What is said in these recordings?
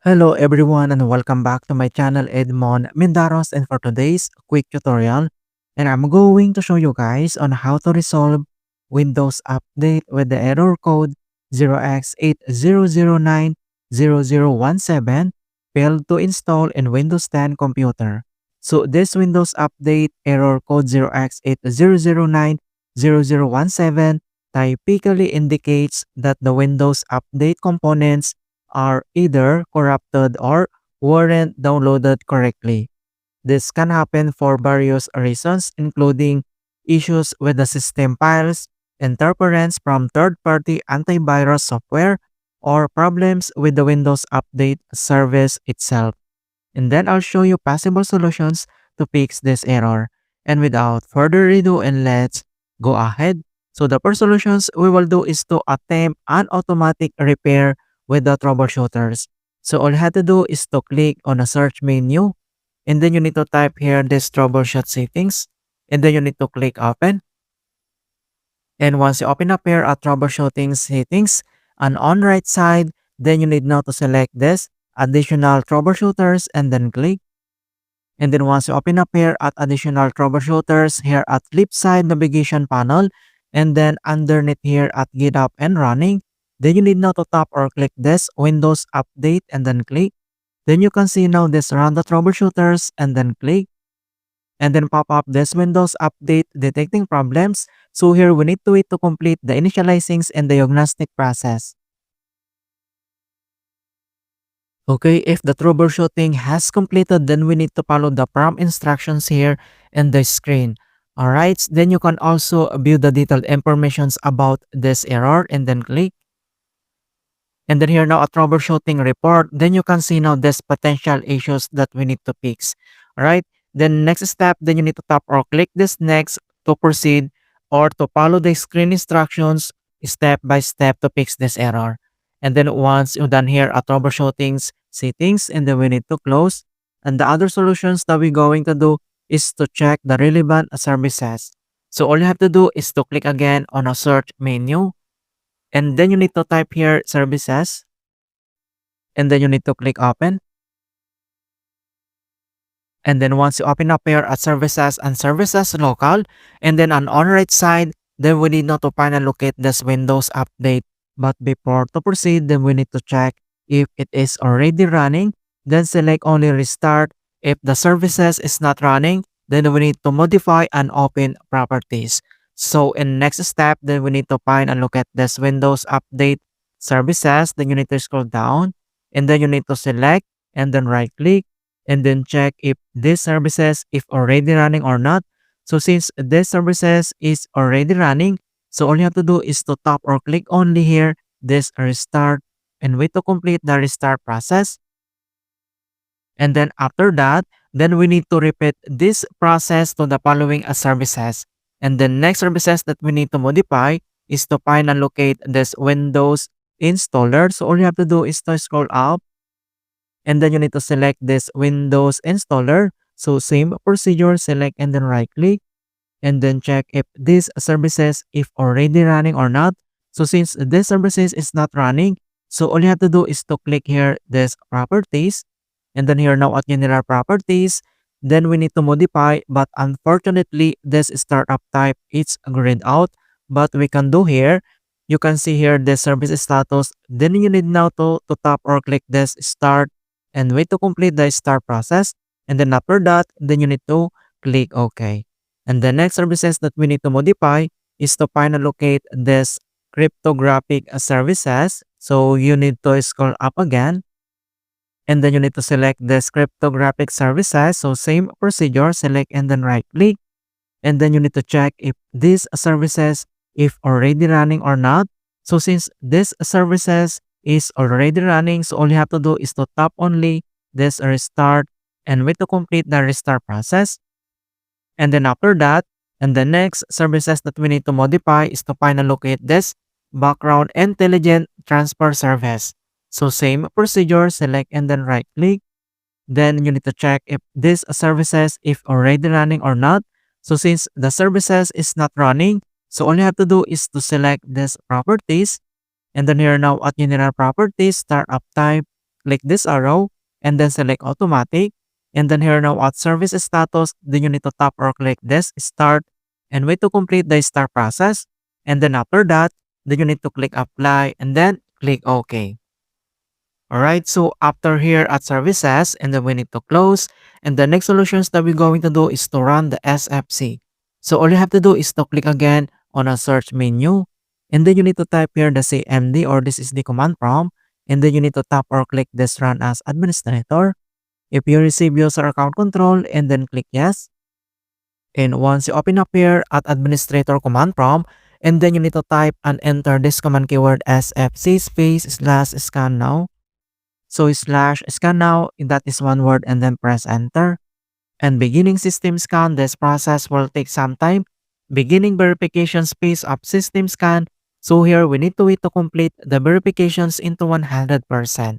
Hello everyone and welcome back to my channel Edmund Mindaros, and for today's quick tutorial, and I'm going to show you guys on how to resolve Windows Update with the error code 0x80090017 failed to install in Windows 10 computer. So this Windows Update error code 0x80090017 typically indicates that the Windows Update components are either corrupted or weren't downloaded correctly. This can happen for various reasons, including issues with the system files, interference from third-party antivirus software, or problems with the Windows Update service itself. And then I'll show you possible solutions to fix this error. And without further ado, and let's go ahead. So the first solutions we will do is to attempt an automatic repair with the troubleshooters. So all you have to do is to click on the search menu, and then you need to type here this troubleshoot settings, and then you need to click open. And once you open up here at troubleshooting settings, and on right side, then you need now to select this additional troubleshooters and then click. And then once you open up here at additional troubleshooters here at flip side navigation panel, and then underneath here at get up and running, then you need now to tap or click this Windows Update and then click. Then you can see now this run the troubleshooters and then click. And then pop up this Windows Update detecting problems. So here we need to wait to complete the initializings and diagnostic process. Okay, if the troubleshooting has completed, then we need to follow the prompt instructions here in the screen. Alright, then you can also view the detailed informations about this error and then click. And then here now a troubleshooting report, then you can see now this potential issues that we need to fix. Alright, then next step, then you need to tap or click this next to proceed or to follow the screen instructions step by step to fix this error. And then once you're done here at troubleshooting settings, and then we need to close. And the other solutions that we're going to do is to check the relevant services. So all you have to do is to click again on a search menu. And then you need to type here services. And then you need to click open. And then once you open up here at services and services local, and then on right side, then we need now to find and locate this Windows Update. But before to proceed, then we need to check if it is already running. Then select only restart. If the services is not running, then we need to modify and open properties. So in next step, then we need to find and look at this Windows Update services. Then you need to scroll down, and then you need to select and then right click and then check if these services if already running or not. So since this services is already running, so all you have to do is to tap or click only here this restart and wait to complete the restart process. And then after that, then we need to repeat this process to the following services. And the next services that we need to modify is to find and locate this Windows installer. So all you have to do is to scroll up, and then you need to select this Windows installer. So same procedure, select and then right click, and then check if these services if already running or not. So since this services is not running, so all you have to do is to click here this properties, and then here now at general properties, then we need to modify, but unfortunately this startup type it's grayed out. But we can do here, you can see here the service status, then you need now to tap or click this start and wait to complete the start process. And then after that, then you need to click OK. And the next services that we need to modify is to find and locate this cryptographic services. So you need to scroll up again, and then you need to select this cryptographic services. So same procedure, select and then right click, and then you need to check if these services if already running or not. So since this services is already running, so all you have to do is to tap only this restart and wait to complete the restart process. And then after that, and the next services that we need to modify is to find and locate this background intelligent transfer service. So same procedure, select and then right click. Then you need to check if these services if already running or not. So since the services is not running, so all you have to do is to select this properties, and then here now at general properties, startup type, click this arrow and then select automatic. And then here now at service status, then you need to tap or click this start and wait to complete the start process. And then after that, then you need to click apply and then click OK. Alright, so after here at services, and then we need to close. And the next solutions that we're going to do is to run the SFC. So all you have to do is to click again on a search menu. And then you need to type here the CMD or this is the command prompt. And then you need to tap or click this run as administrator. If you receive user account control and then click yes. And once you open up here at administrator command prompt, and then you need to type and enter this command keyword SFC space slash scan now. So slash scan now, that is one word and then press enter. And beginning system scan, this process will take some time. Beginning verification space of system scan. So here we need to wait to complete the verifications into 100%.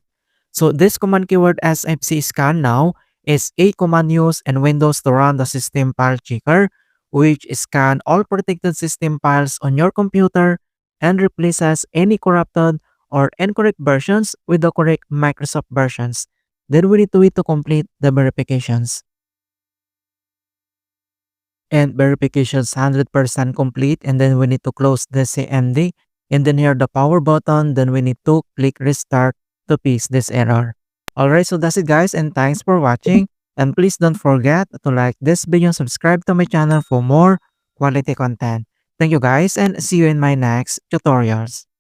So this command keyword SFC scan now is a command used in Windows to run the system file checker, which scan all protected system files on your computer and replaces any corrupted or incorrect versions with the correct Microsoft versions. Then we need to wait to complete the verifications. And verifications 100% complete, and then we need to close the CMD, and then here the power button, then we need to click restart to fix this error. Alright, so that's it guys, and thanks for watching, and please don't forget to like this video and subscribe to my channel for more quality content. Thank you guys, and see you in my next tutorials.